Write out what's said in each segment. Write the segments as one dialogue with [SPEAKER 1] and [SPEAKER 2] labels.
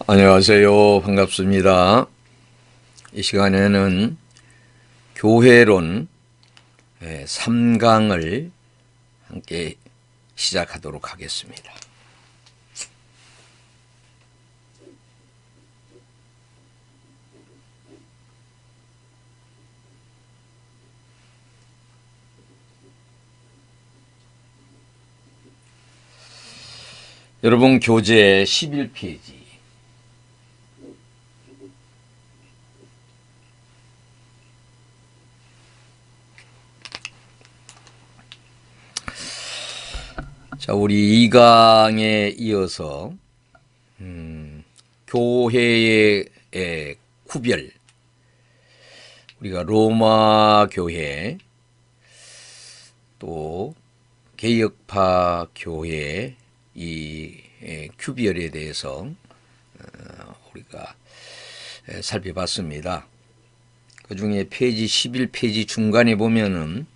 [SPEAKER 1] 안녕하세요. 반갑습니다. 이 시간에는 교회론 3강을 함께 시작하도록 하겠습니다. 여러분, 교재 11페이지. 자, 우리 2강에 이어서 교회의 구별, 우리가 로마 교회, 또 개혁파 교회 이 구별에 대해서 우리가 살펴봤습니다. 그 중에 페이지 11페이지 중간에 보면은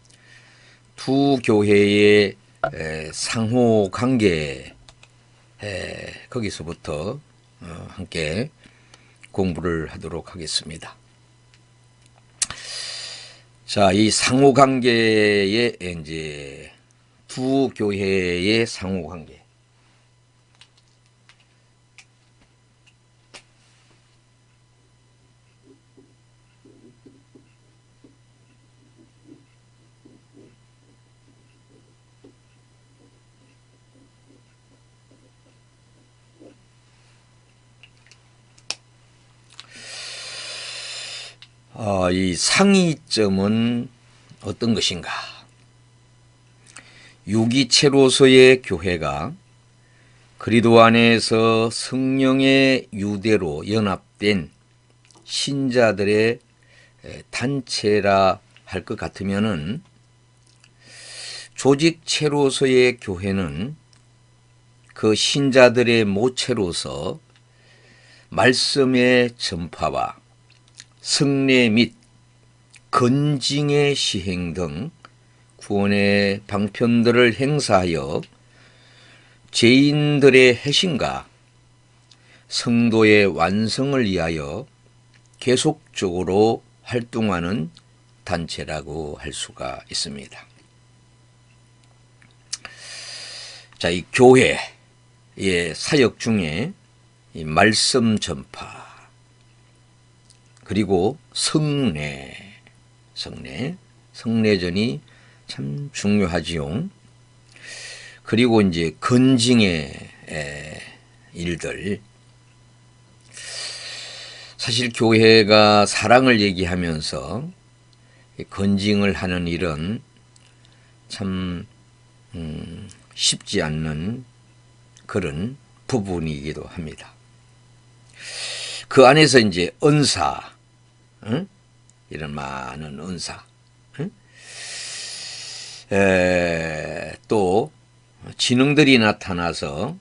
[SPEAKER 1] 두 교회의 상호 관계, 거기서부터 함께 공부를 하도록 하겠습니다. 자, 이 상호 관계의 이제 두 교회의 상호 관계. 이 상이점은 어떤 것인가? 유기체로서의 교회가 그리스도 안에서 성령의 유대로 연합된 신자들의 단체라 할 것 같으면은, 조직체로서의 교회는 그 신자들의 모체로서 말씀의 전파와 성례 및 건징의 시행 등 구원의 방편들을 행사하여 죄인들의 회심과 성도의 완성을 위하여 계속적으로 활동하는 단체라고 할 수가 있습니다. 자, 이 교회의 사역 중에 이 말씀 전파, 그리고 성례전이 참 중요하지요. 그리고 이제 건징의 일들. 사실 교회가 사랑을 얘기하면서 건징을 하는 일은 참 쉽지 않는 그런 부분이기도 합니다. 그 안에서 이제 은사, 이런 많은 은사, 또 지능들이 나타나서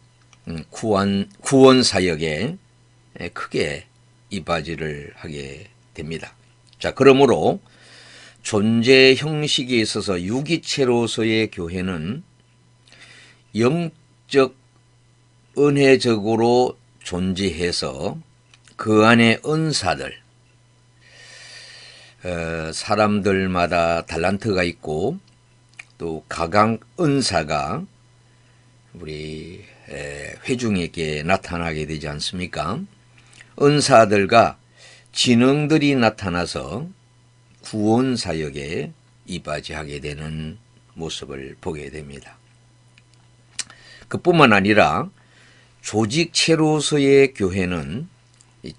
[SPEAKER 1] 구원 사역에 크게 이바지를 하게 됩니다. 자, 그러므로 존재 형식에 있어서 유기체로서의 교회는 영적 은혜적으로 존재해서 그 안에 은사들, 사람들마다 달란트가 있고 또 각각 은사가 우리 회중에게 나타나게 되지 않습니까? 은사들과 지능들이 나타나서 구원 사역에 이바지하게 되는 모습을 보게 됩니다. 그뿐만 아니라 조직체로서의 교회는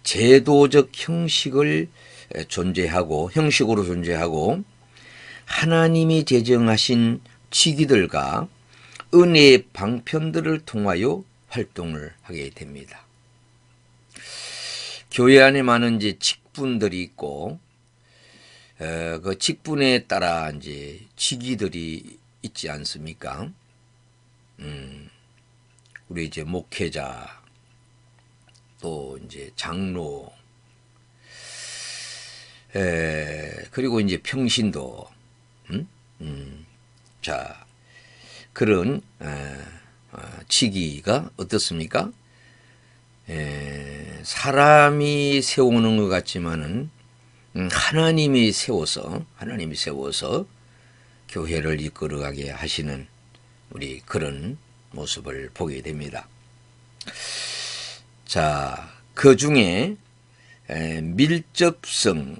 [SPEAKER 1] 제도적 형식으로 존재하고 하나님이 제정하신 직위들과 은혜의 방편들을 통하여 활동을 하게 됩니다. 교회 안에 많은 이제 직분들이 있고, 그 직분에 따라 이제 직위들이 있지 않습니까? 우리 이제 목회자, 또 이제 장로, 그리고 이제 평신도, 자, 그런 직위가 어떻습니까? 사람이 세우는 것 같지만은 하나님이 세워서 교회를 이끌어가게 하시는 우리 그런 모습을 보게 됩니다. 자, 그 중에 밀접성에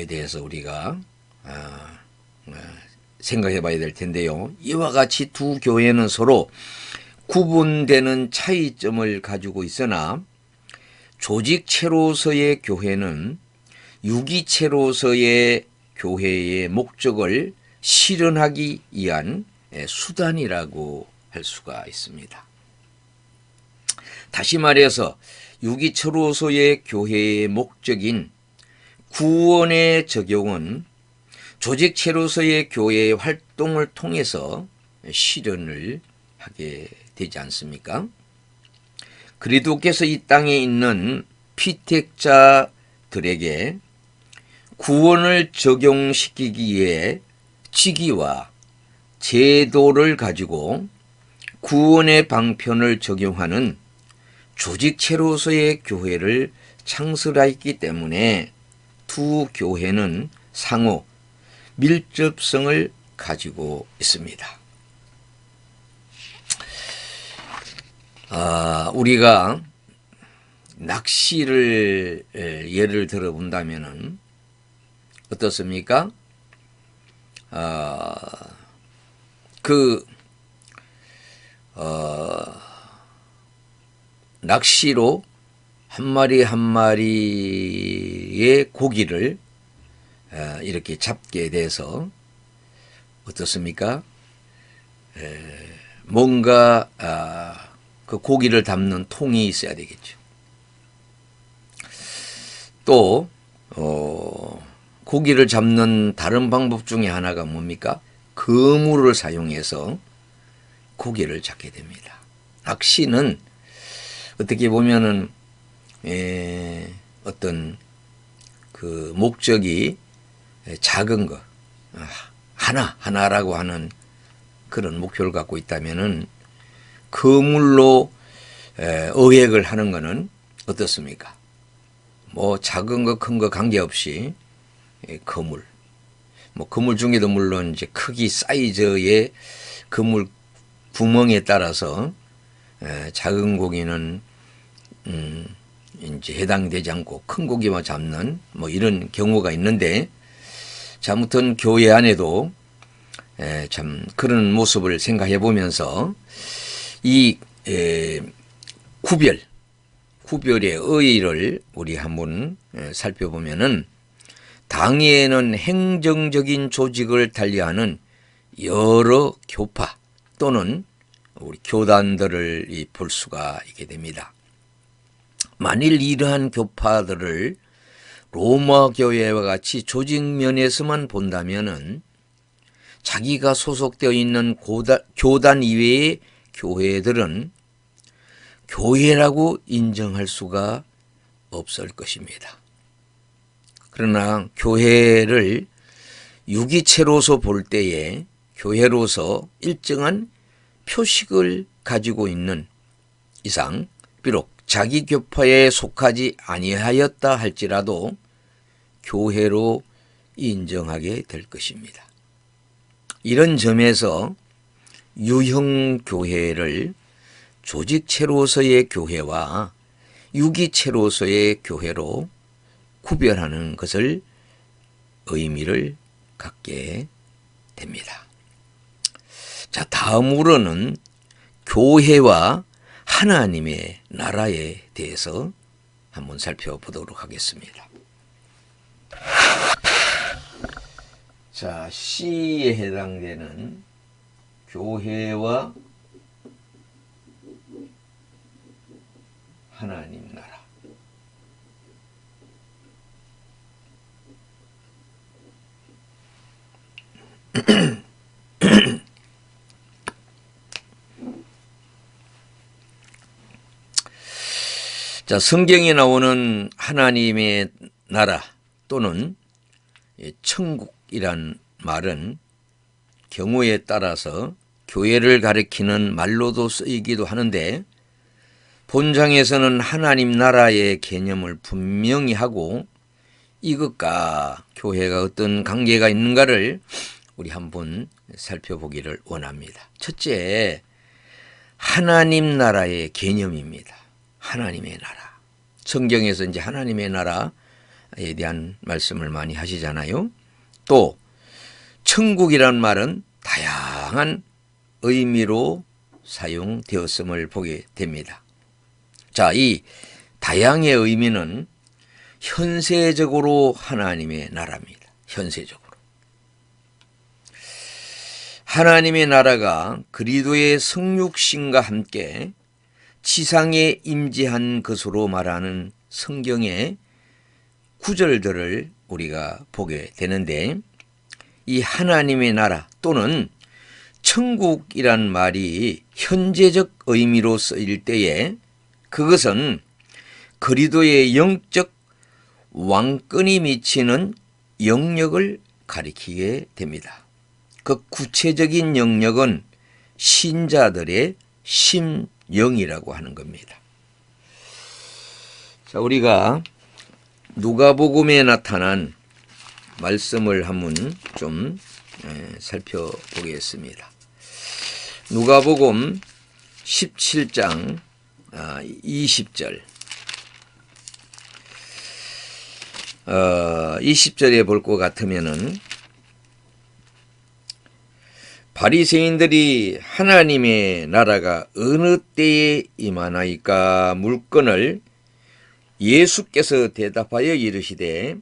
[SPEAKER 1] 대해서 우리가 생각해 봐야 될 텐데요. 이와 같이 두 교회는 서로 구분되는 차이점을 가지고 있으나 조직체로서의 교회는 유기체로서의 교회의 목적을 실현하기 위한 수단이라고 할 수가 있습니다. 다시 말해서 유기체로서의 교회의 목적인 구원의 적용은 조직체로서의 교회의 활동을 통해서 실현을 하게 되지 않습니까? 그리스도께서 이 땅에 있는 피택자들에게 구원을 적용시키기 위해 직위와 제도를 가지고 구원의 방편을 적용하는 조직체로서의 교회를 창설하였기 때문에 두 교회는 상호 밀접성을 가지고 있습니다. 우리가 낚시를 예를 들어 본다면은 어떻습니까? 낚시로 한 마리 한 마리의 고기를 이렇게 잡게 돼서 어떻습니까? 뭔가 그 고기를 담는 통이 있어야 되겠죠. 또 고기를 잡는 다른 방법 중에 하나가 뭡니까? 그물을 사용해서 고기를 잡게 됩니다. 낚시는 어떻게 보면은 어떤 그 목적이 작은 거 하나라고 하는 그런 목표를 갖고 있다면은 그물로 어획을 하는 거는 어떻습니까? 뭐 작은 거 큰 거 관계없이 그물, 뭐 그물 중에도 물론 이제 크기 사이즈의 그물 구멍에 따라서 작은 고기는 이제 해당되지 않고 큰 고기만 잡는 뭐 이런 경우가 있는데, 자, 아무튼 교회 안에도 참 그런 모습을 생각해 보면서 이 구별의 의의를 우리 한번 살펴보면은, 당위에는 행정적인 조직을 달리하는 여러 교파 또는 우리 교단들을 볼 수가 있게 됩니다. 만일 이러한 교파들을 로마 교회와 같이 조직 면에서만 본다면은 자기가 소속되어 있는 교단 이외의 교회들은 교회라고 인정할 수가 없을 것입니다. 그러나 교회를 유기체로서 볼 때에 교회로서 일정한 표식을 가지고 있는 이상 비록 자기 교파에 속하지 아니하였다 할지라도 교회로 인정하게 될 것입니다. 이런 점에서 유형교회를 조직체로서의 교회와 유기체로서의 교회로 구별하는 것을 의미를 갖게 됩니다. 자, 다음으로는 교회와 하나님의 나라에 대해서 한번 살펴보도록 하겠습니다. 자, C에 해당되는 교회와 하나님 나라. 자, 성경에 나오는 하나님의 나라 또는 천국이란 말은 경우에 따라서 교회를 가리키는 말로도 쓰이기도 하는데, 본장에서는 하나님 나라의 개념을 분명히 하고 이것과 교회가 어떤 관계가 있는가를 우리 한번 살펴보기를 원합니다. 첫째, 하나님 나라의 개념입니다. 하나님의 나라. 성경에서 이제 하나님의 나라에 대한 말씀을 많이 하시잖아요. 또 천국이란 말은 다양한 의미로 사용되었음을 보게 됩니다. 자, 이 다양의 의미는 현세적으로 하나님의 나라입니다. 현세적으로. 하나님의 나라가 그리스도의 성육신과 함께 지상에 임재한 것으로 말하는 성경의 구절들을 우리가 보게 되는데, 이 하나님의 나라 또는 천국이란 말이 현재적 의미로 쓰일 때에 그것은 그리스도의 영적 왕권이 미치는 영역을 가리키게 됩니다. 그 구체적인 영역은 신자들의 심령이라고 하는 겁니다. 자, 우리가 누가복음에 나타난 말씀을 한번 좀 살펴보겠습니다. 누가복음 17장 20절 20절에 볼 것 같으면은 바리새인들이 하나님의 나라가 어느 때에 임하나이까 물건을 예수께서 대답하여 이르시되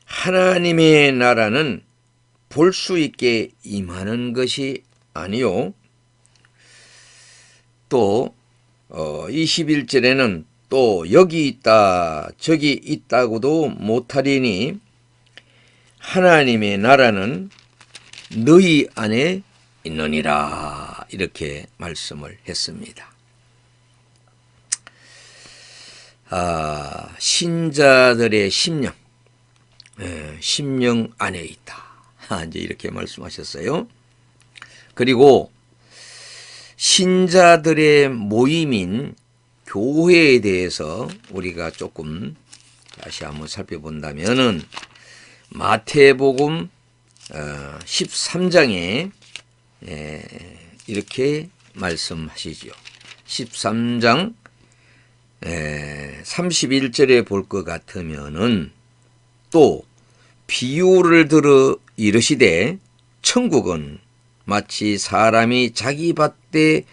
[SPEAKER 1] 하나님의 나라는 볼 수 있게 임하는 것이 아니요. 또 21절에는 또 여기 있다 저기 있다고도 못하리니 하나님의 나라는 너희 안에 있느니라 이렇게 말씀을 했습니다. 신자들의 심령, 심령 안에 있다. 이제 이렇게 말씀하셨어요. 그리고 신자들의 모임인 교회에 대해서 우리가 조금 다시 한번 살펴본다면은 마태복음 13장에 이렇게 말씀하시죠. 13장 31절에 볼 것 같으면은 또 비유를 들어 이르시되 천국은 마치 사람이 자기 밭에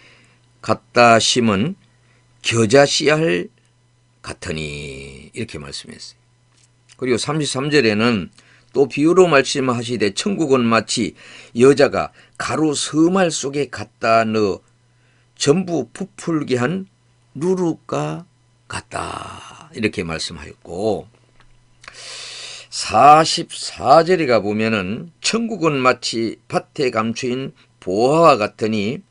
[SPEAKER 1] 갖다 심은 겨자씨알 같으니 이렇게 말씀했어요. 그리고 33절에는 또 비유로 말씀하시되 천국은 마치 여자가 가루 서말 속에 갖다 넣어 전부 부풀게 한 누룩과 같다 이렇게 말씀하였고, 44절에 가보면은 천국은 마치 밭에 감추인 보화와 같으니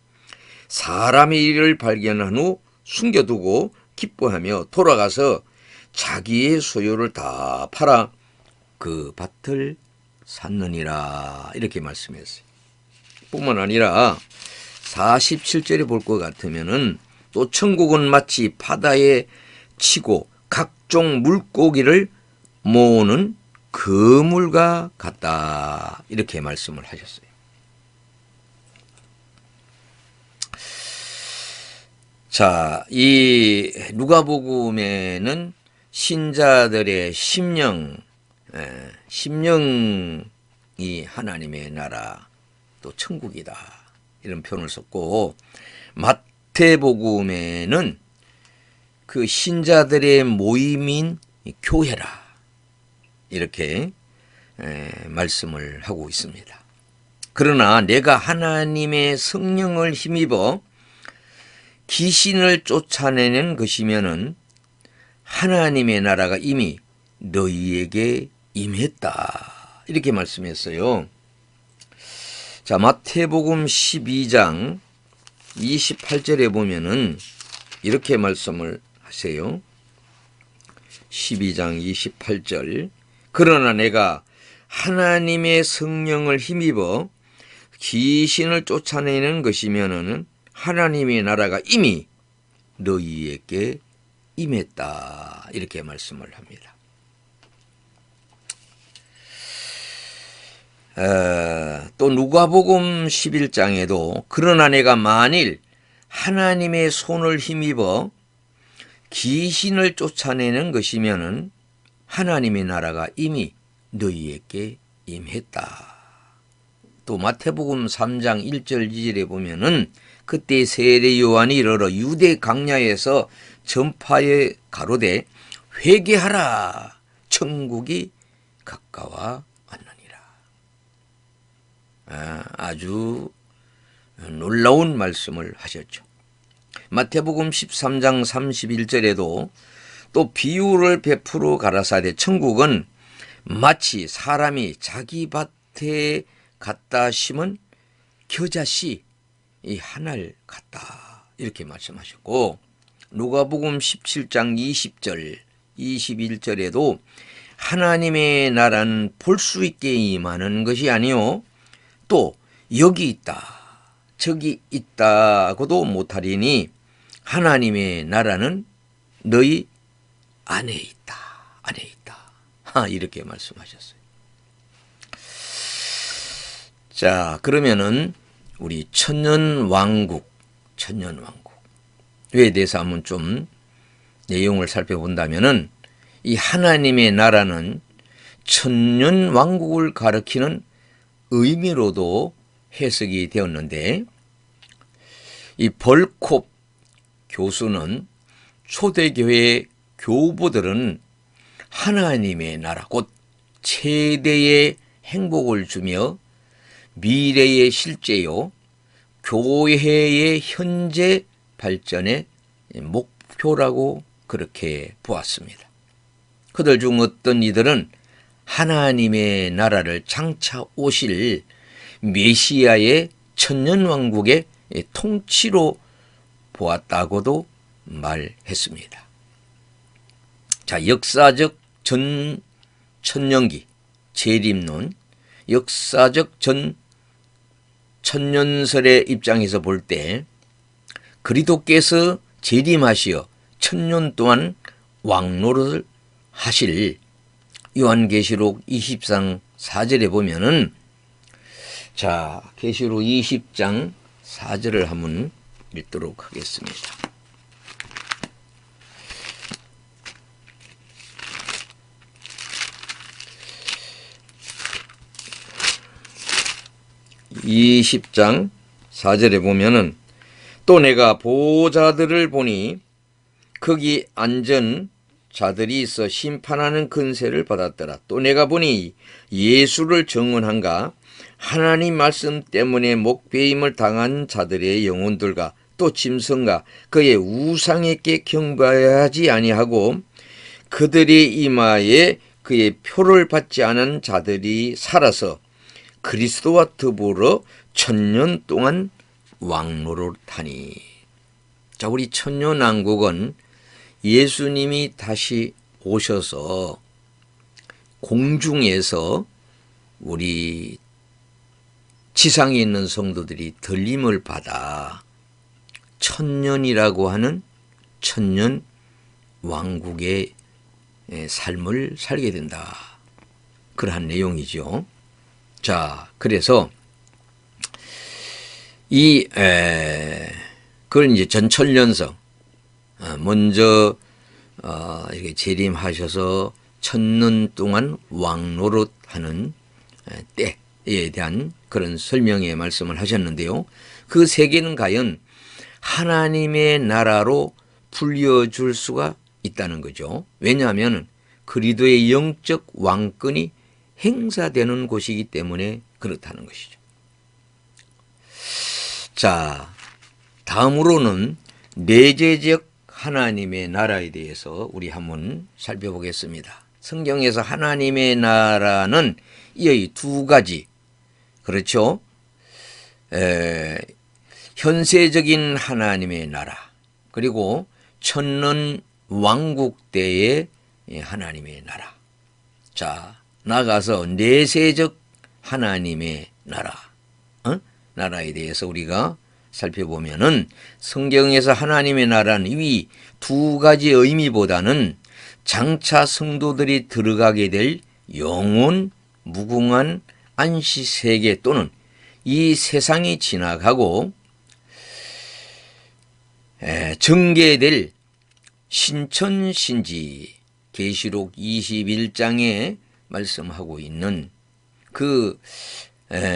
[SPEAKER 1] 사람이 이를 발견한 후 숨겨두고 기뻐하며 돌아가서 자기의 소유를 다 팔아 그 밭을 샀느니라 이렇게 말씀했어요. 뿐만 아니라 47절에 볼 것 같으면은 또 천국은 마치 바다에 치고 각종 물고기를 모으는 그물과 같다 이렇게 말씀을 하셨어요. 자, 이 누가복음에는 신자들의 심령이 하나님의 나라 또 천국이다 이런 표현을 썼고, 마태복음에는 그 신자들의 모임인 교회라 이렇게 말씀을 하고 있습니다. 그러나 내가 하나님의 성령을 힘입어 귀신을 쫓아내는 것이면은 하나님의 나라가 이미 너희에게 임했다 이렇게 말씀했어요. 자, 마태복음 12장 28절에 보면은 이렇게 말씀을 하세요. 12장 28절 그러나 내가 하나님의 성령을 힘입어 귀신을 쫓아내는 것이면은 하나님의 나라가 이미 너희에게 임했다. 이렇게 말씀을 합니다. 또 누가복음 11장에도 그러나 내가 만일 하나님의 손을 힘입어 귀신을 쫓아내는 것이면은 하나님의 나라가 이미 너희에게 임했다. 또 마태복음 3장 1절 2절에 보면은 그때 세례 요한이 이르러 유대 광야에서 전파에 가로되 회개하라 천국이 가까워 왔느니라. 아주 놀라운 말씀을 하셨죠. 마태복음 13장 31절에도 또 비유를 베풀어 가라사대 천국은 마치 사람이 자기 밭에 갖다 심은 겨자씨 이 하늘 같다. 이렇게 말씀하셨고 누가복음 17장 20절 21절에도 하나님의 나라는 볼 수 있게 임하는 것이 아니요 또 여기 있다 저기 있다고도 못하리니 하나님의 나라는 너희 안에 있다. 안에 있다. 이렇게 말씀하셨어요. 자, 그러면은 우리 천년왕국에 대해서 한번 좀 내용을 살펴본다면은 이 하나님의 나라는 천년왕국을 가리키는 의미로도 해석이 되었는데 이 벌콥 교수는 초대교회 교우보들은 하나님의 나라 곧 최대의 행복을 주며 미래의 실제요 교회의 현재 발전의 목표라고 그렇게 보았습니다. 그들 중 어떤 이들은 하나님의 나라를 장차 오실 메시아의 천년왕국의 통치로 보았다고도 말했습니다. 자, 역사적 천년기 재림론, 역사적 천년설의 입장에서 볼 때 그리스도께서 재림하시어 천년 동안 왕노릇을 하실 요한계시록 20장 4절에 보면은 자, 계시록 20장 4절을 한번 읽도록 하겠습니다. (20장 4절에) 보면은 또 내가 보호자들을 보니 거기 앉은 자들이 있어 심판하는 권세를 받았더라. 또 내가 보니 예수를 정언한가 하나님 말씀 때문에 목배임을 당한 자들의 영혼들과 또 짐승과 그의 우상에게 경배하지 아니하고 그들의 이마에 그의 표를 받지 않은 자들이 살아서 그리스도와 더불어 천년 동안 왕노릇하니. 자, 우리 천년왕국은 예수님이 다시 오셔서 공중에서 우리 지상에 있는 성도들이 들림을 받아 천년이라고 하는 천년 왕국의 삶을 살게 된다. 그러한 내용이죠. 자, 그래서 그걸 이제 전천년성 먼저 이렇게 재림하셔서 천년 동안 왕노릇하는 때에 대한 그런 설명의 말씀을 하셨는데요. 그 세계는 과연 하나님의 나라로 불려줄 수가 있다는 거죠. 왜냐하면 그리스도의 영적 왕권이 행사되는 곳이기 때문에 그렇다는 것이죠. 자, 다음으로는 내재적 하나님의 나라에 대해서 우리 한번 살펴보겠습니다. 성경에서 하나님의 나라는 이 두 가지, 그렇죠? 현세적인 하나님의 나라, 그리고 천년 왕국 때의 하나님의 나라. 자, 나가서 내세적 하나님의 나라, 나라에 대해서 우리가 살펴보면은 성경에서 하나님의 나라는 이 두 가지 의미보다는 장차 성도들이 들어가게 될 영원 무궁한 안식 세계 또는 이 세상이 지나가고 전개될 신천신지 계시록 21장에 말씀하고 있는 그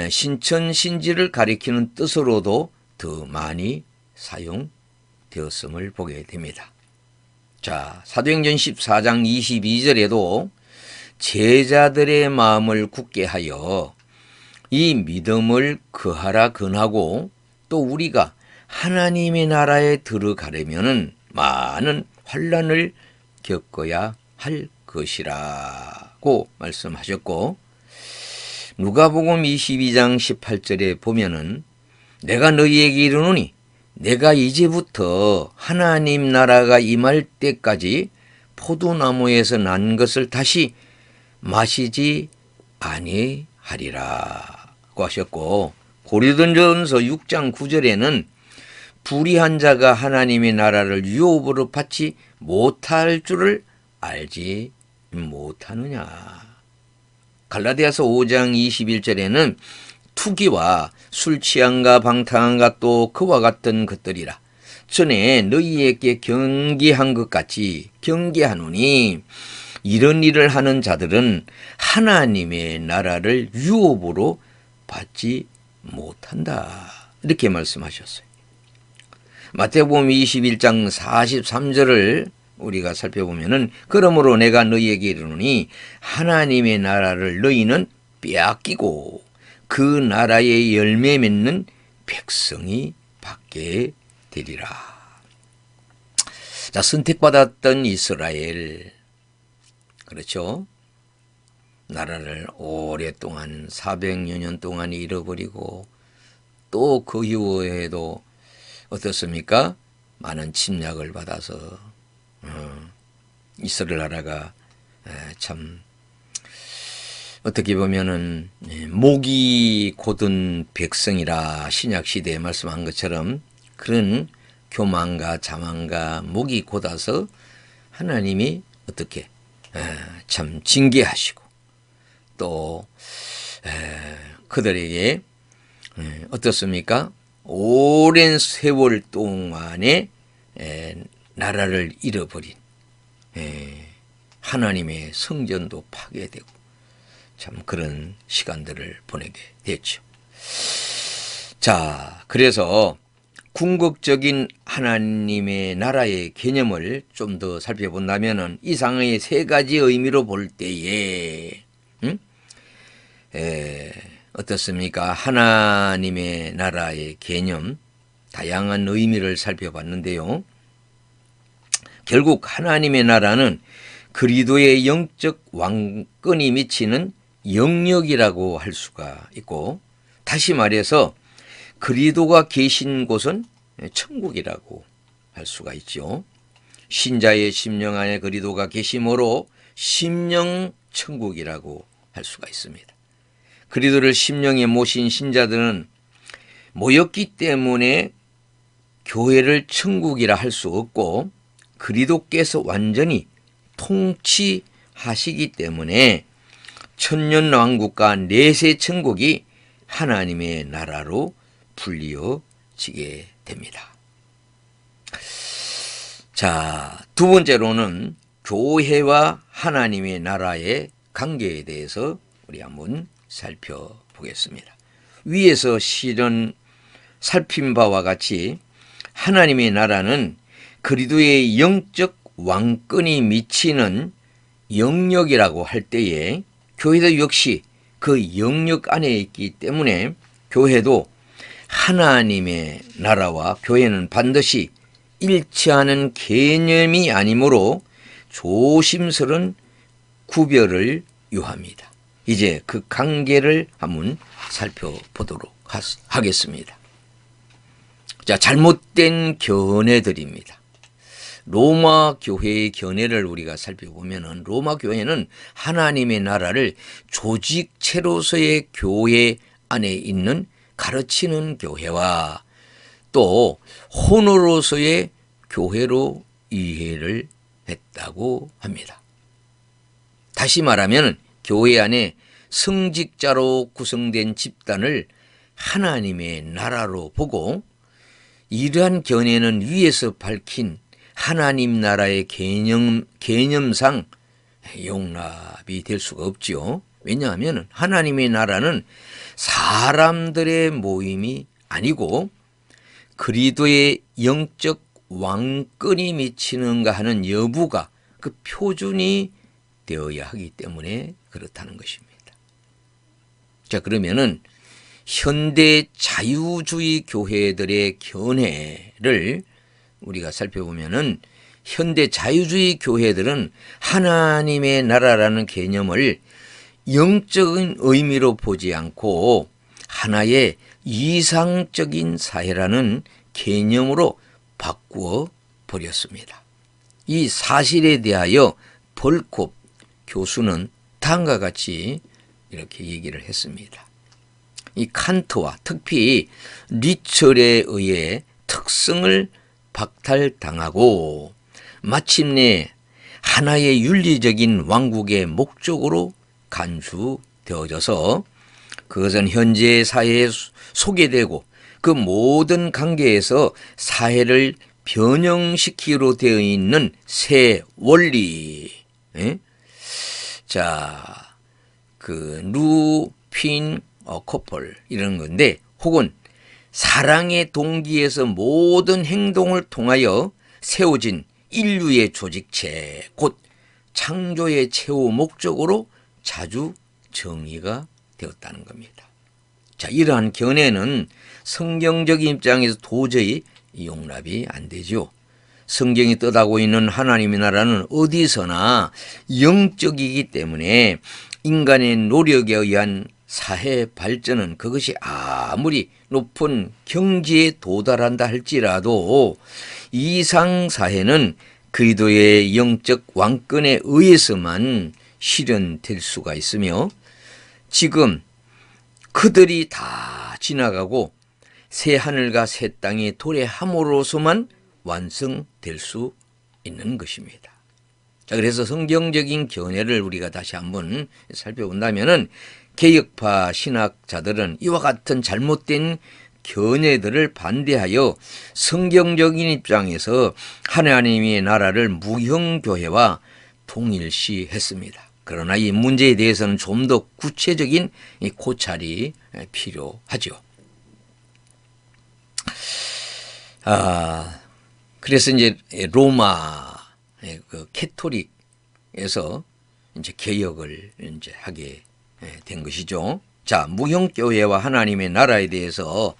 [SPEAKER 1] 신천신지를 가리키는 뜻으로도 더 많이 사용되었음을 보게 됩니다. 자, 사도행전 14장 22절에도 제자들의 마음을 굳게 하여 이 믿음을 거하라 권하고 또 우리가 하나님의 나라에 들어가려면 많은 환난을 겪어야 할 것이라고 말씀하셨고, 누가복음 22장 18절에 보면은 내가 너희에게 이르노니 내가 이제부터 하나님 나라가 임할 때까지 포도나무에서 난 것을 다시 마시지 아니하리라고 하셨고, 고린도전서 6장 9절에는 불의한 자가 하나님의 나라를 유업으로 받지 못할 줄을 알지 못하느냐. 갈라디아서 5장 21절에는 투기와 술 취함과 방탕함과 또 그와 같은 것들이라 전에 너희에게 경계한 것 같이 경계하노니 이런 일을 하는 자들은 하나님의 나라를 유업으로 받지 못한다. 이렇게 말씀하셨어요. 마태복음 21장 43절을 우리가 살펴보면은 그러므로 내가 너희에게 이르노니 하나님의 나라를 너희는 빼앗기고 그 나라의 열매 맺는 백성이 받게 되리라. 자, 선택받았던 이스라엘, 그렇죠? 나라를 오랫동안 400여 년 동안 잃어버리고 또 그 이후에도 어떻습니까? 많은 침략을 받아서 이스라엘 나라가 참 어떻게 보면은 목이 곧은 백성이라 신약시대에 말씀한 것처럼 그런 교만과 자만과 목이 곧아서 하나님이 어떻게 참 징계하시고 또 그들에게 어떻습니까? 오랜 세월 동안에 나라를 잃어버린 하나님의 성전도 파괴되고 참 그런 시간들을 보내게 됐죠. 자, 그래서 궁극적인 하나님의 나라의 개념을 좀 더 살펴본다면은 이상의 세 가지 의미로 볼 때에 어떻습니까? 하나님의 나라의 개념, 다양한 의미를 살펴봤는데요. 결국 하나님의 나라는 그리스도의 영적 왕권이 미치는 영역이라고 할 수가 있고, 다시 말해서 그리스도가 계신 곳은 천국이라고 할 수가 있죠. 신자의 심령 안에 그리스도가 계심으로 심령 천국이라고 할 수가 있습니다. 그리스도를 심령에 모신 신자들은 모였기 때문에 교회를 천국이라 할 수 없고 그리스도께서 완전히 통치하시기 때문에 천년왕국과 내세 천국이 하나님의 나라로 불리어지게 됩니다. 자, 두 번째로는 교회와 하나님의 나라의 관계에 대해서 우리 한번 살펴보겠습니다. 위에서 실은 살핀 바와 같이 하나님의 나라는 그리스도의 영적 왕권이 미치는 영역이라고 할 때에 교회도 역시 그 영역 안에 있기 때문에 교회도 하나님의 나라와 교회는 반드시 일치하는 개념이 아니므로 조심스러운 구별을 요합니다. 이제 그 관계를 한번 살펴보도록 하겠습니다. 자, 잘못된 견해들입니다. 로마 교회의 견해를 우리가 살펴보면 로마 교회는 하나님의 나라를 조직체로서의 교회 안에 있는 가르치는 교회와 또 혼으로서의 교회로 이해를 했다고 합니다. 다시 말하면 교회 안에 성직자로 구성된 집단을 하나님의 나라로 보고 이러한 견해는 위에서 밝힌 하나님 나라의 개념상 용납이 될 수가 없지요. 왜냐하면 하나님의 나라는 사람들의 모임이 아니고 그리스도의 영적 왕권이 미치는가 하는 여부가 그 표준이 되어야 하기 때문에 그렇다는 것입니다. 자, 그러면은 현대 자유주의 교회들의 견해를 우리가 살펴보면은 현대 자유주의 교회들은 하나님의 나라라는 개념을 영적인 의미로 보지 않고 하나의 이상적인 사회라는 개념으로 바꾸어 버렸습니다. 이 사실에 대하여 벌콥 교수는 다음과 같이 이렇게 얘기를 했습니다. 이 칸트와 특히 리철에 의해 특성을 박탈당하고 마침내 하나의 윤리적인 왕국의 목적으로 간주되어져서 그것은 현재 사회에 소개되고 그 모든 관계에서 사회를 변형시키기로 되어 있는 새 원리. 자, 그 루핀 코펄 이런 건데, 혹은 사랑의 동기에서 모든 행동을 통하여 세워진 인류의 조직체, 곧 창조의 최후 목적으로 자주 정의가 되었다는 겁니다. 자, 이러한 견해는 성경적인 입장에서 도저히 용납이 안 되죠. 성경이 뜻하고 있는 하나님의 나라는 어디서나 영적이기 때문에 인간의 노력에 의한 사회 발전은 그것이 아무리 높은 경지에 도달한다 할지라도 이상 사회는 그리스도의 영적 왕권에 의해서만 실현될 수가 있으며, 지금 그들이 다 지나가고 새 하늘과 새 땅이 도래함으로써만 완성될 수 있는 것입니다. 자, 그래서 성경적인 견해를 우리가 다시 한번 살펴본다면은 개혁파 신학자들은 이와 같은 잘못된 견해들을 반대하여 성경적인 입장에서 하나님의 나라를 무형교회와 동일시했습니다. 그러나 이 문제에 대해서는 좀 더 구체적인 고찰이 필요하죠. 그래서 이제 로마 그 캐토릭에서 이제 개혁을 이제 하게 된 것이죠. 자, 무형교회와 하나님의 나라에 대해서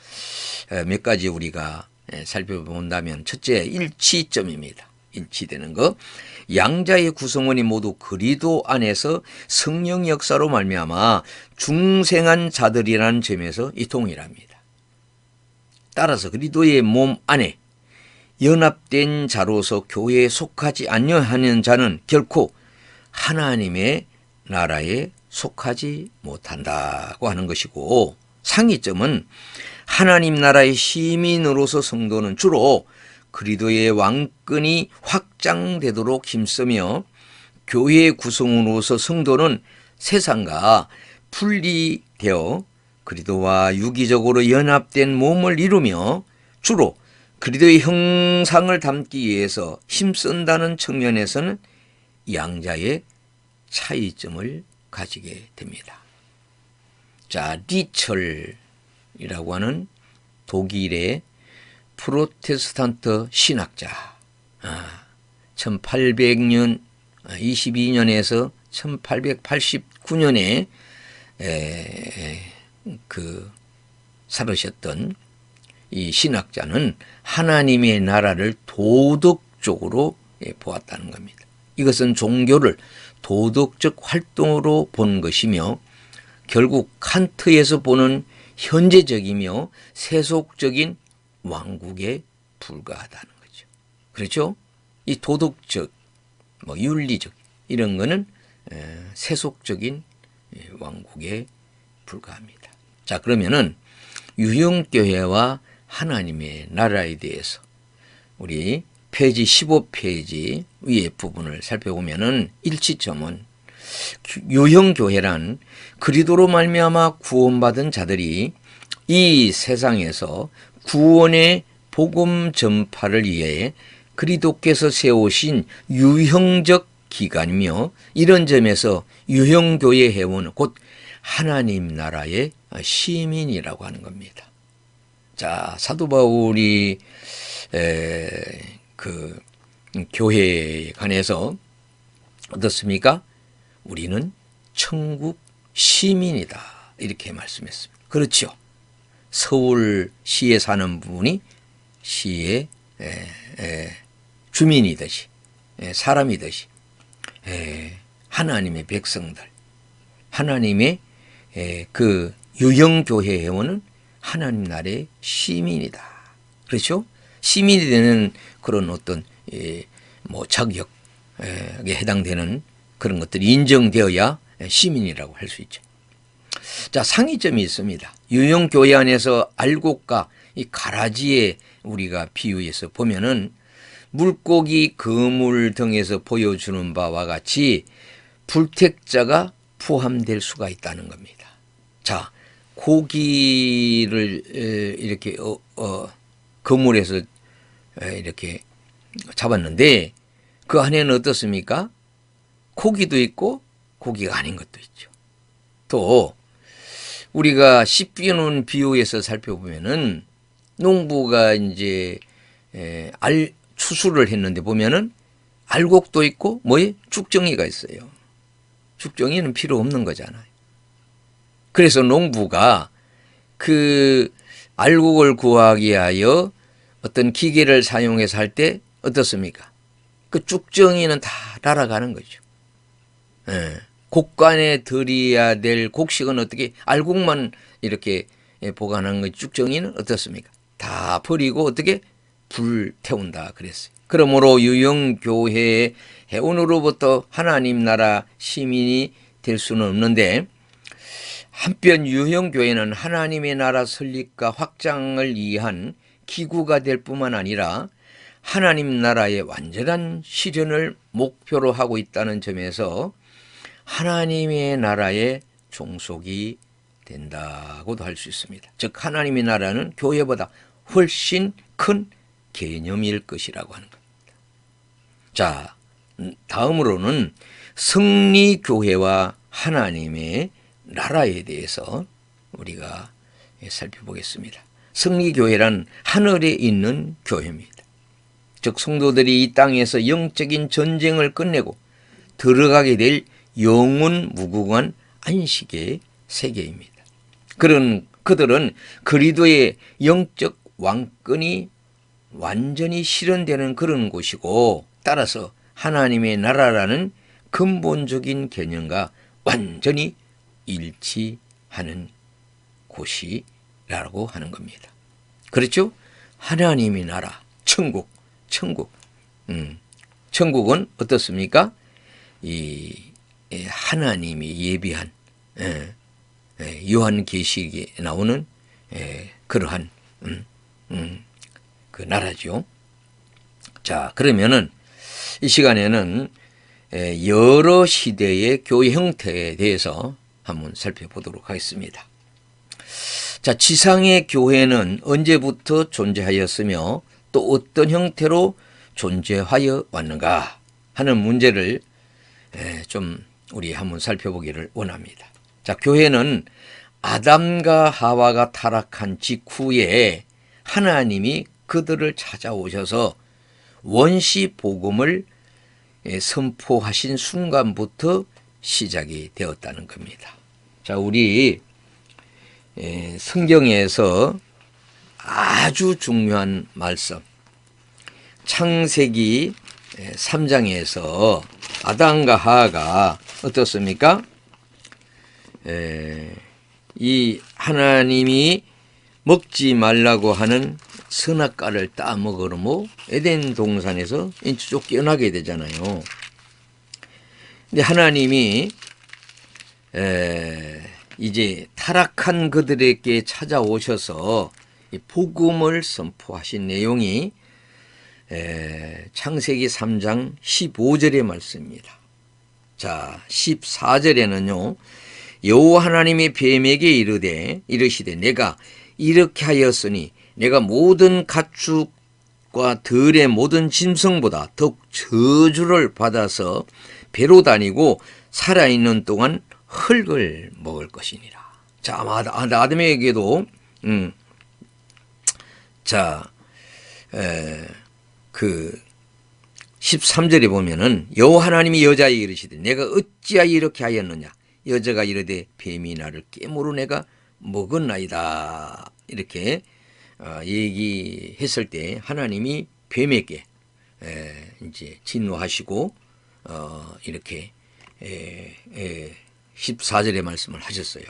[SPEAKER 1] 몇 가지 우리가 살펴본다면, 첫째, 일치점입니다. 일치되는 것. 양자의 구성원이 모두 그리스도 안에서 성령 역사로 말미암아 중생한 자들이라는 점에서 이 동일합니다. 따라서 그리스도의 몸 안에 연합된 자로서 교회에 속하지 아니하는 자는 결코 하나님의 나라에 속하지 못한다고 하는 것이고, 상이점은 하나님 나라의 시민으로서 성도는 주로 그리스도의 왕권이 확장되도록 힘쓰며, 교회의 구성으로서 성도는 세상과 분리되어 그리스도와 유기적으로 연합된 몸을 이루며 주로 그리스도의 형상을 담기 위해서 힘쓴다는 측면에서는 양자의 차이점을 가지게 됩니다. 자, 리철이라고 하는 독일의 프로테스탄트 신학자, 1800년 22년에서 1889년에 살으셨던 이 신학자는 하나님의 나라를 도덕적으로 보았다는 겁니다. 이것은 종교를 도덕적 활동으로 본 것이며, 결국 칸트에서 보는 현재적이며 세속적인 왕국에 불과하다는 거죠. 그렇죠? 이 도덕적, 윤리적 이런 거는 세속적인 왕국에 불과합니다. 자, 그러면은 유형교회와 하나님의 나라에 대해서 우리 페이지 15페이지 위에 부분을 살펴보면은 일치점은 유형교회란 그리스도로 말미암아 구원받은 자들이 이 세상에서 구원의 복음 전파를 위해 그리스도께서 세우신 유형적 기관이며, 이런 점에서 유형교회 회원은 곧 하나님 나라의 시민이라고 하는 겁니다. 자, 사도 바울이 그 교회에 관해서 어떻습니까? 우리는 천국 시민이다, 이렇게 말씀했습니다. 그렇죠. 서울시에 사는 분이 시의 주민이듯이, 사람이듯이 하나님의 백성들, 하나님의 그 유형교회 회원은 하나님 나라의 시민이다. 그렇죠? 시민이 되는 그런 어떤 뭐 자격에 해당되는 그런 것들이 인정되어야 시민이라고 할 수 있죠. 자, 상이점이 있습니다. 유형교회 안에서 알곡과 이 가라지에 우리가 비유해서 보면은 물고기, 그물 등에서 보여주는 바와 같이 불택자가 포함될 수가 있다는 겁니다. 자, 고기를 이렇게 그물에서 이렇게 잡았는데 그 안에는 어떻습니까? 고기도 있고 고기가 아닌 것도 있죠. 또 우리가 씨 삐는 비유에서 살펴보면은 농부가 이제 추수를 했는데 보면은 알곡도 있고 뭐에 쭉정이가 있어요. 쭉정이는 필요 없는 거잖아요. 그래서 농부가 그 알곡을 구하기 위하여 어떤 기계를 사용해서 할 때 어떻습니까? 그 쭉정이는 다 날아가는 거죠. 곡간에 들여야 될 곡식은 어떻게 알곡만 이렇게 보관하는 거, 쭉정이는 어떻습니까? 다 버리고 어떻게 불 태운다 그랬어요. 그러므로 유형교회의 회원으로부터 하나님 나라 시민이 될 수는 없는데, 한편 유형교회는 하나님의 나라 설립과 확장을 위한 기구가 될 뿐만 아니라 하나님 나라의 완전한 실현을 목표로 하고 있다는 점에서 하나님의 나라의 종속이 된다고도 할 수 있습니다. 즉 하나님의 나라는 교회보다 훨씬 큰 개념일 것이라고 하는 겁니다. 자, 다음으로는 성리교회와 하나님의 나라에 대해서 우리가 살펴보겠습니다. 성리교회란 하늘에 있는 교회입니다. 즉 성도들이 이 땅에서 영적인 전쟁을 끝내고 들어가게 될 영원 무궁한 안식의 세계입니다. 그들은 그리스도의 영적 왕권이 완전히 실현되는 그런 곳이고, 따라서 하나님의 나라라는 근본적인 개념과 완전히 일치하는 곳이라고 하는 겁니다. 그렇죠? 하나님의 나라, 천국. 천국은 어떻습니까? 이 하나님이 예비한 요한계시록에 나오는 그러한 그 나라죠. 자, 그러면은 이 시간에는 여러 시대의 교회 형태에 대해서 한번 살펴보도록 하겠습니다. 자, 지상의 교회는 언제부터 존재하였으며 또 어떤 형태로 존재하여 왔는가 하는 문제를 좀 우리 한번 살펴보기를 원합니다. 자, 교회는 아담과 하와가 타락한 직후에 하나님이 그들을 찾아오셔서 원시 복음을 선포하신 순간부터 시작이 되었다는 겁니다. 자, 우리 성경에서 아주 중요한 말씀, 창세기 3장에서 아담과 하와가 어떻습니까? 이 하나님이 먹지 말라고 하는 선악과를 따먹으므로 에덴 동산에서 쫓겨나게 되잖아요. 근데 하나님이 이제 타락한 그들에게 찾아오셔서 이 복음을 선포하신 내용이 창세기 3장 15절의 말씀입니다. 자, 14절에는요. 여호와 하나님이 뱀에게 이르시되 내가 이렇게 하였으니 내가 모든 가축과 들의 모든 짐승보다 더욱 저주를 받아서 배로 다니고 살아있는 동안 흙을 먹을 것이니라. 자, 아담에게도 그 13절에 보면은 여호와 하나님이 여자에게 이르시되 내가 어찌하여 이렇게 하였느냐. 여자가 이르되 뱀이 나를 깨물어 내가 먹었나이다. 이렇게 얘기했을 때 하나님이 뱀에게 이제 진노하시고 이렇게 14절의 말씀을 하셨어요.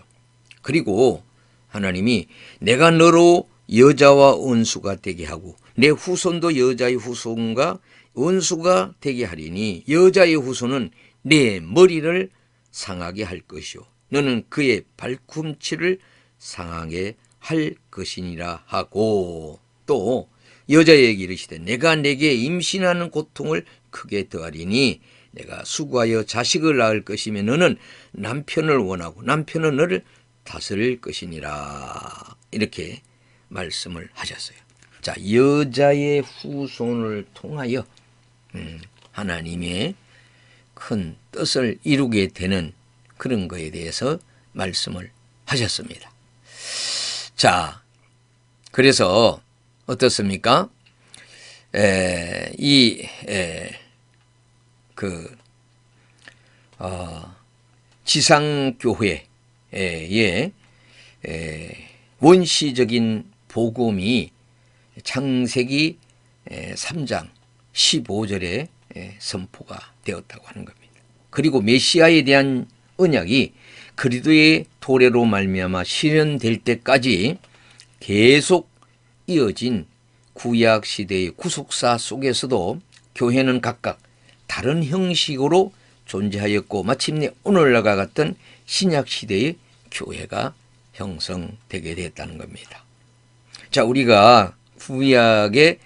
[SPEAKER 1] 그리고 하나님이 내가 너로 여자와 원수가 되게 하고 내 후손도 여자의 후손과 원수가 되게 하리니 여자의 후손은 내 머리를 상하게 할 것이요 너는 그의 발꿈치를 상하게 할 것이니라 하고 또 여자에게 이르시되 내가 내게 임신하는 고통을 크게 더하리니 내가 수고하여 자식을 낳을 것이며 너는 남편을 원하고 남편은 너를 다스릴 것이니라. 이렇게 말씀을 하셨어요. 자, 여자의 후손을 통하여 하나님의 큰 뜻을 이루게 되는 그런 거에 대해서 말씀을 하셨습니다. 자, 그래서 어떻습니까? 지상교회의 원시적인 복음이 창세기 3장 15절에 선포가 되었다고 하는 겁니다. 그리고 메시아에 대한 언약이 그리스도의 도래로 말미암아 실현될 때까지 계속 이어진 구약 시대의 구속사 속에서도 교회는 각각 다른 형식으로 존재하였고 마침내 오늘날과 같은 신약 시대의 교회가 형성되게 됐다는 겁니다. 자, 우리가 구약의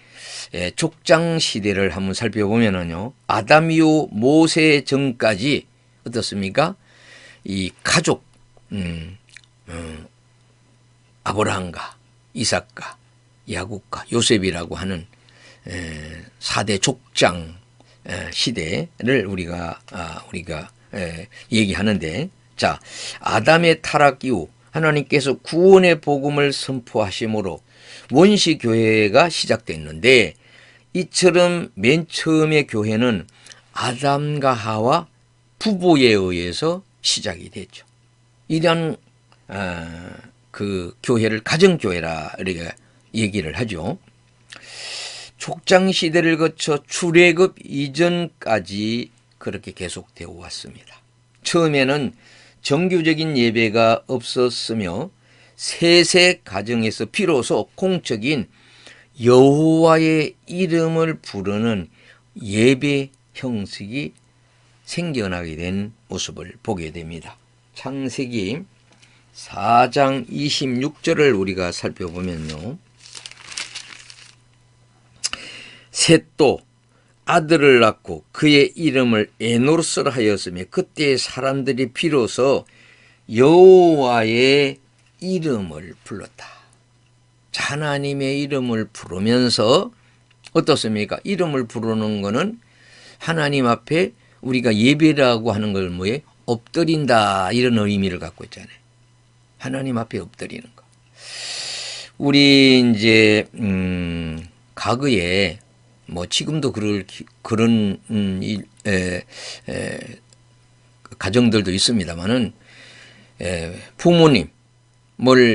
[SPEAKER 1] 족장 시대를 한번 살펴보면은요, 아담 이후 모세 전까지 어떻습니까? 이 가족, 아브라함과 이삭과 야곱과 요셉이라고 하는 4대 족장 시대를 우리가 얘기하는데, 자, 아담의 타락 이후 하나님께서 구원의 복음을 선포하심으로 원시 교회가 시작됐는데, 이처럼 맨 처음의 교회는 아담과 하와 부부에 의해서 시작이 됐죠. 이런 그 교회를 가정교회라 우리가 얘기를 하죠. 족장 시대를 거쳐 출애굽 이전까지 그렇게 계속되어 왔습니다. 처음에는 정규적인 예배가 없었으며 세세 가정에서 비로소 공적인 여호와의 이름을 부르는 예배 형식이 생겨나게 된 모습을 보게 됩니다. 창세기 4장 26절을 우리가 살펴보면요, 셋도 아들을 낳고 그의 이름을 에노스라 하였으며 그때 사람들이 비로소 여호와의 이름을 불렀다. 하나님의 이름을 부르면서 어떻습니까? 이름을 부르는 것은 하나님 앞에 우리가 예배라고 하는 걸 뭐에 엎드린다, 이런 의미를 갖고 있잖아요. 하나님 앞에 엎드리는 거. 우리 이제 과거에 뭐 지금도 그런 가정들도 있습니다만은 부모님을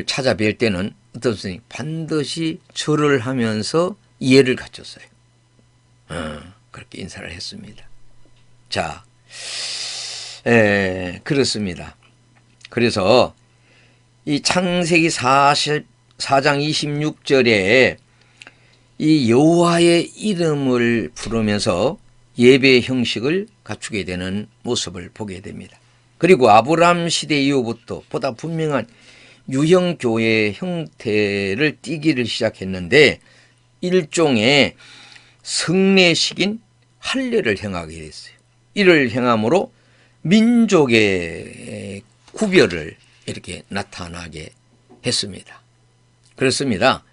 [SPEAKER 1] 찾아뵐 때는 어떻습니까? 반드시 절을 하면서 이해를 갖췄어요. 그렇게 인사를 했습니다. 자, 그렇습니다. 그래서 이 창세기 4장 26절에 이 여호와의 이름을 부르면서 예배 형식을 갖추게 되는 모습을 보게 됩니다. 그리고 아브라함 시대 이후부터 보다 분명한 유형 교회 형태를 띠기를 시작했는데 일종의 성례식인 할례를 행하게 됐어요. 이를 행함으로 민족의 구별을 이렇게 나타나게 했습니다. 그렇습니다.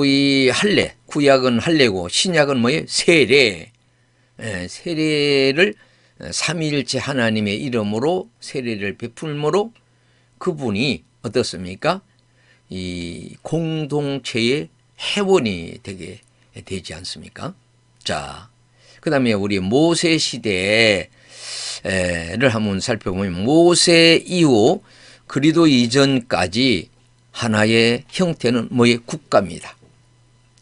[SPEAKER 1] 이 할례, 구약은 할례고 신약은 뭐예요? 세례. 세례를 삼위일체 하나님의 이름으로 세례를 베풀므로 그분이 어떻습니까? 이 공동체의 회원이 되게 되지 않습니까? 자, 그 다음에 우리 모세 시대를 한번 살펴보면 모세 이후 그리도 이전까지 하나의 형태는 뭐의 국가입니다.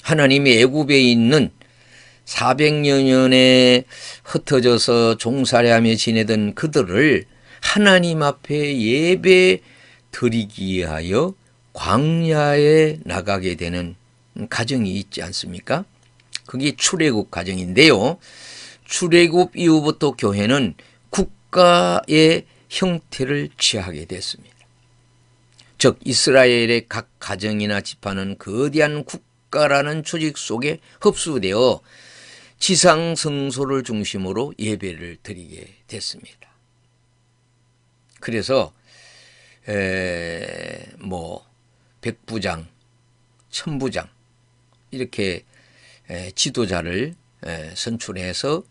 [SPEAKER 1] 하나님이 애굽에 있는 400여 년에 흩어져서 종살이하며 지내던 그들을 하나님 앞에 예배 드리기 위하여 광야에 나가게 되는 가정이 있지 않습니까? 그게 출애굽 가정인데요. 출애굽 이후부터 교회는 국가의 형태를 취하게 됐습니다. 즉 이스라엘의 각 가정이나 지파는 거대한 국가라는 조직 속에 흡수되어 지상 성소를 중심으로 예배를 드리게 됐습니다. 그래서 백부장, 천부장 이렇게 지도자를 선출해서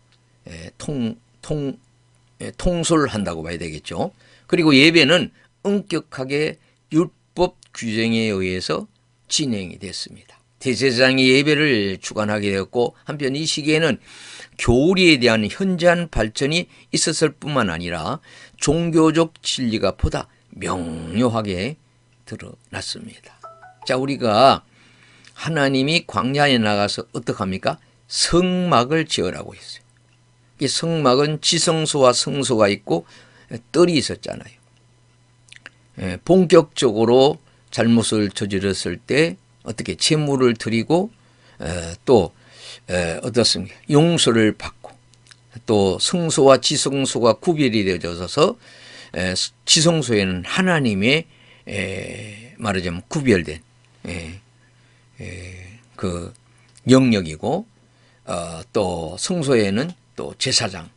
[SPEAKER 1] 통솔을 한다고 봐야 되겠죠. 그리고 예배는 엄격하게 율법 규정에 의해서 진행이 됐습니다. 대제사장이 예배를 주관하게 되었고 한편 이 시기에는 교리에 대한 현저한 발전이 있었을 뿐만 아니라 종교적 진리가 보다 명료하게 드러났습니다. 자, 우리가 하나님이 광야에 나가서 어떡합니까? 성막을 지으라고 했어요. 이 성막은 지성소와 성소가 있고 뜰이 있었잖아요. 본격적으로 잘못을 저질렀을 때 어떻게 제물을 드리고 또 어떻습니까? 용서를 받고 또 성소와 지성소가 구별이 되어져서 지성소에는 하나님의 말하자면 구별된 그 영역이고 또 성소에는 또 제사장들이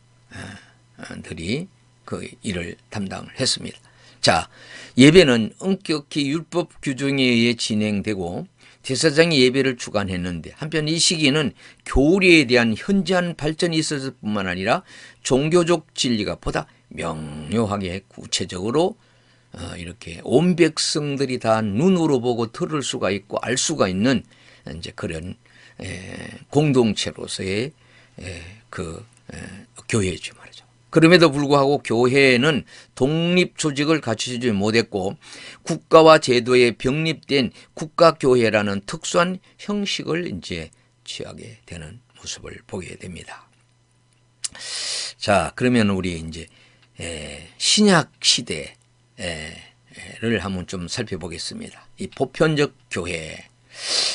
[SPEAKER 1] 그 일을 담당을 했습니다. 자, 예배는 엄격히 율법 규정에 의해 진행되고 제사장이 예배를 주관했는데 한편 이 시기는 교리에 대한 현저한 발전이 있었을 뿐만 아니라 종교적 진리가 보다 명료하게 구체적으로 이렇게 온 백성들이 다 눈으로 보고 들을 수가 있고 알 수가 있는 이제 그런 공동체로서의 교회죠 말이죠. 그럼에도 불구하고 교회는 독립 조직을 갖추지 못했고 국가와 제도에 병립된 국가교회라는 특수한 형식을 이제 취하게 되는 모습을 보게 됩니다. 자, 그러면 우리 이제 신약 시대를 한번 좀 살펴보겠습니다. 이 보편적 교회,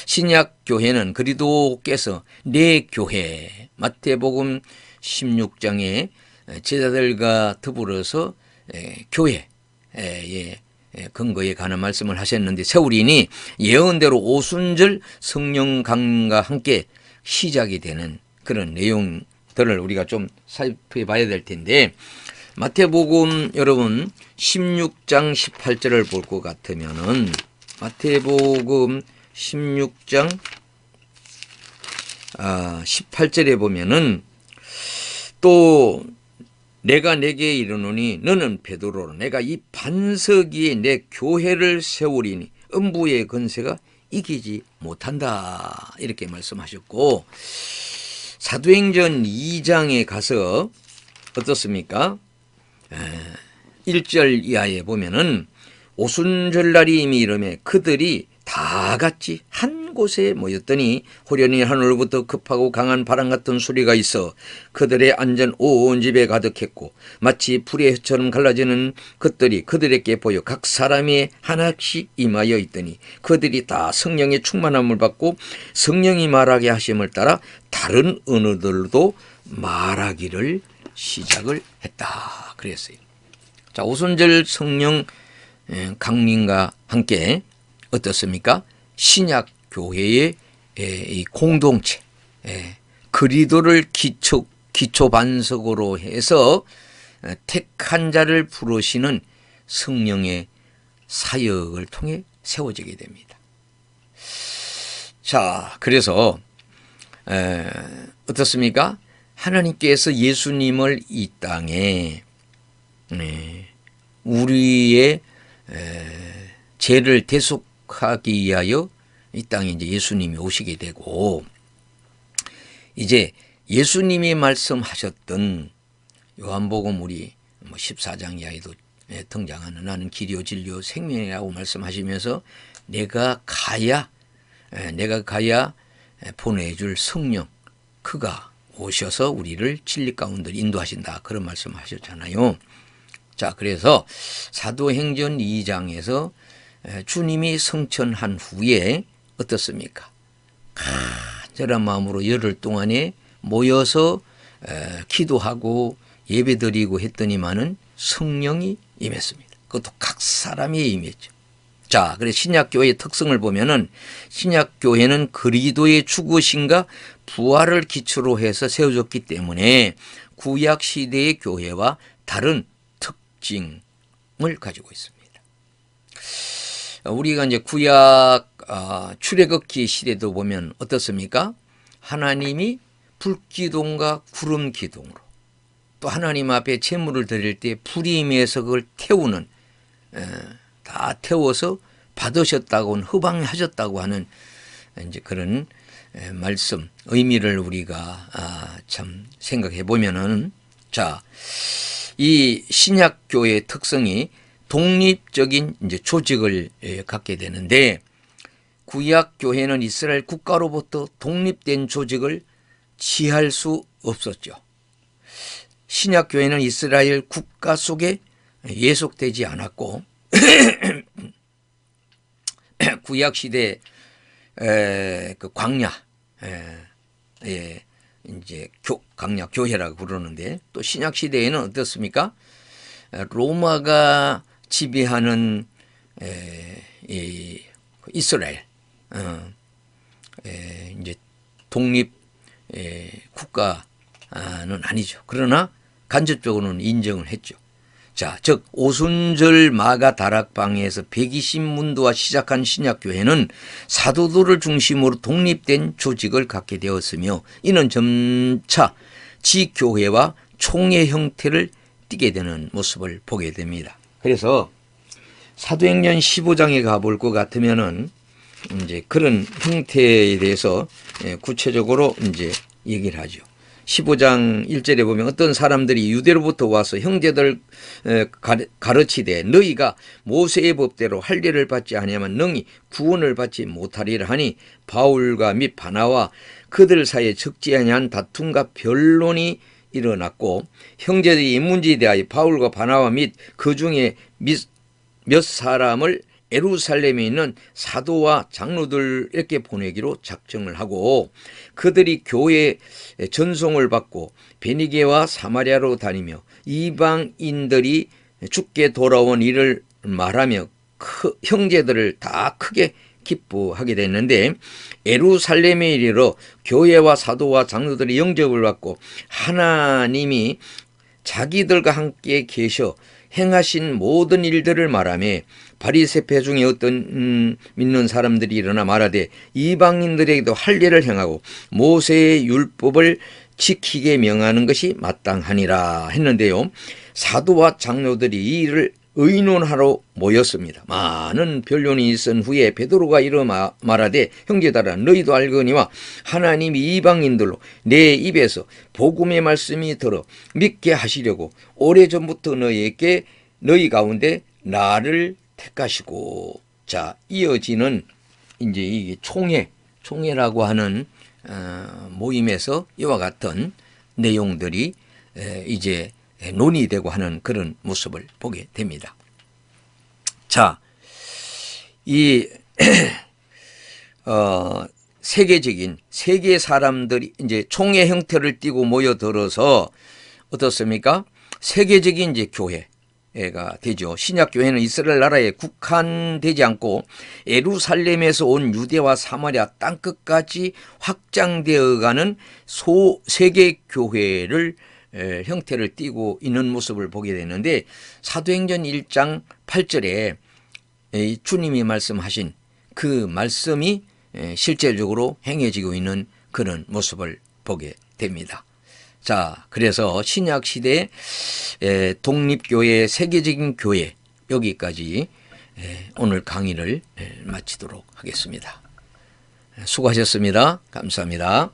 [SPEAKER 1] 신약 교회는 그리스도께서 내 교회, 마태복음 16장에 제자들과 더불어서 교회의 근거에 관한 말씀을 하셨는데 세우리니 예언대로 오순절 성령 강림과 함께 시작이 되는 그런 내용들을 우리가 좀 살펴봐야 될 텐데 마태복음 여러분 16장 18절을 볼 것 같으면은 마태복음 16장 18절에 보면은 또 내가 내게 이르노니 너는 베드로라 내가 이 반석 위에 내 교회를 세우리니 음부의 권세가 이기지 못한다 이렇게 말씀하셨고 사도행전 2장에 가서 어떻습니까? 1절 이하에 보면은 오순절날이 이미 이르매 그들이 다 같이 한 곳에 모였더니 호련히 하늘로부터 급하고 강한 바람 같은 소리가 있어 그들의 안전 온 집에 가득했고 마치 불의 혀처럼 갈라지는 것들이 그들에게 보여 각 사람이 하나씩 임하여 있더니 그들이 다 성령의 충만함을 받고 성령이 말하게 하심을 따라 다른 언어들도 말하기를 시작을 했다 그랬어요. 자, 오순절 성령 강림과 함께 어떻습니까? 신약 교회의 이 공동체, 그리도를 기초 반석으로 해서 택한 자를 부르시는 성령의 사역을 통해 세워지게 됩니다. 자, 그래서 어떻습니까? 하나님께서 예수님을 이 땅에 우리의 죄를 대속하기 위하여 이 땅에 이제 예수님이 오시게 되고, 이제 예수님이 말씀하셨던 요한복음 우리 14장 이하에도 등장하는 나는 길이요 진리요 생명이라고 말씀하시면서 내가 가야 보내줄 성령, 그가 오셔서 우리를 진리 가운데 인도하신다, 그런 말씀하셨잖아요. 자, 그래서 사도행전 2장에서 주님이 성천한 후에 어떻습니까? 간절한 마음으로 열흘 동안에 모여서 기도하고 예배드리고 했더니만은 성령이 임했습니다. 그것도 각 사람이 임했죠. 자, 그래서 신약교회의 특성을 보면은 신약교회는 그리스도의 죽으심과 부활을 기초로 해서 세워졌기 때문에 구약시대의 교회와 다른 특징을 가지고 있습니다. 우리가 이제 구약 출애굽기 시대도 보면 어떻습니까? 하나님이 불기둥과 구름기둥으로, 또 하나님 앞에 제물을 드릴 때 불이 임해서 그걸 태우는, 다 태워서 받으셨다고, 허방하셨다고 하는 이제 그런 말씀, 의미를 우리가 참 생각해 보면은, 자, 이 신약교회의 특성이 독립적인 이제 조직을 갖게 되는데, 구약교회는 이스라엘 국가로부터 독립된 조직을 취할 수 없었죠. 신약교회는 이스라엘 국가 속에 예속되지 않았고, 구약시대 그 광야, 이제 광야 교회라고 부르는데, 또 신약시대에는 어떻습니까? 로마가 지배하는 이스라엘, 이제 독립 국가는 아니죠. 그러나 간접적으로는 인정을 했죠. 자, 즉 오순절 마가 다락방에서 120문도와 시작한 신약교회는 사도들을 중심으로 독립된 조직을 갖게 되었으며, 이는 점차 지교회와 총회 형태를 띠게 되는 모습을 보게 됩니다. 그래서 사도행전 15장에 가볼 것 같으면은 이제 그런 형태에 대해서 구체적으로 이제 얘기를 하죠. 15장 1절에 보면 어떤 사람들이 유대로부터 와서 형제들 가르치되 너희가 모세의 법대로 할례를 받지 아니하면 능히 구원을 받지 못하리라 하니, 바울과 및 바나와 그들 사이에 적지 아니한 다툼과 변론이 일어났고, 형제들이 이 문제에 대하여 바울과 바나와 및 그 중에 몇 사람을 예루살렘에 있는 사도와 장로들에게 보내기로 작정을 하고, 그들이 교회에 전송을 받고 베니게와 사마리아로 다니며 이방인들이 죽게 돌아온 일을 말하며 형제들을 다 크게 기뻐하게 됐는데, 예루살렘에 이르러 교회와 사도와 장로들이 영접을 받고 하나님이 자기들과 함께 계셔 행하신 모든 일들을 말하며, 바리새파 중에 어떤 믿는 사람들이 일어나 말하되 이방인들에게도 할례를 행하고 모세의 율법을 지키게 명하는 것이 마땅하니라 했는데요, 사도와 장로들이 이 일을 의논하러 모였습니다. 많은 변론이 있은 후에 베드로가 이르 말하되 형제들아, 너희도 알거니와 하나님이 이방인들로 내 입에서 복음의 말씀이 들어 믿게 하시려고 오래전부터 너희 가운데 나를 택하시고. 자, 이어지는 이제 이게 총회라고 하는 모임에서 이와 같은 내용들이 이제 논의되고 하는 그런 모습을 보게 됩니다. 자, 이 세계적인 세계 사람들이 이제 총회 형태를 띠고 모여들어서 어떻습니까? 세계적인 이제 교회, 교회가 되죠. 신약 교회는 이스라엘 나라에 국한되지 않고 예루살렘에서 온 유대와 사마리아 땅끝까지 확장되어가는 세계 교회를 형태를 띠고 있는 모습을 보게 되는데, 사도행전 1장 8절에 주님이 말씀하신 그 말씀이 실제적으로 행해지고 있는 그런 모습을 보게 됩니다. 자, 그래서 신약 시대의 독립교회, 세계적인 교회, 여기까지 오늘 강의를 마치도록 하겠습니다. 수고하셨습니다. 감사합니다.